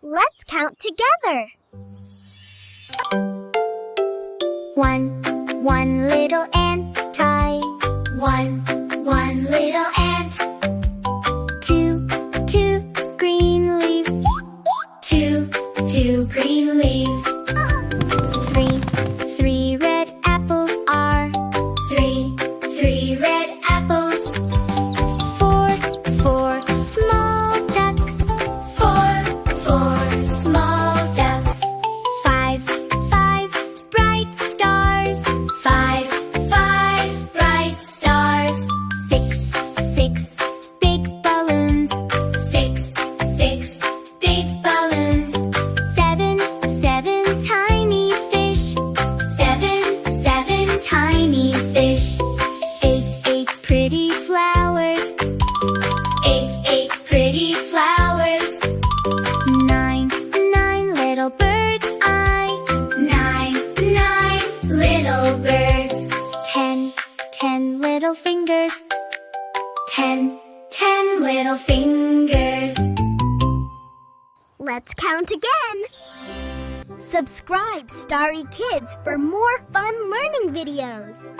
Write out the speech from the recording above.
Let's count together. One little ant tie. One little ant. Two green leaves. Two green leaves. Three red apples are. Three red apples. Four small ducks. Four small ducks. Five bright stars. Five bright stars. Six big balloons. Six big balloons. Seven tiny fish. Seven tiny fish. Eight pretty flowers. Eight pretty flowers. Nine little birds. Nine little birds. Ten little fingers. Ten little fingers. Let's count again. Subscribe, Starry Kids, for more fun learning videos.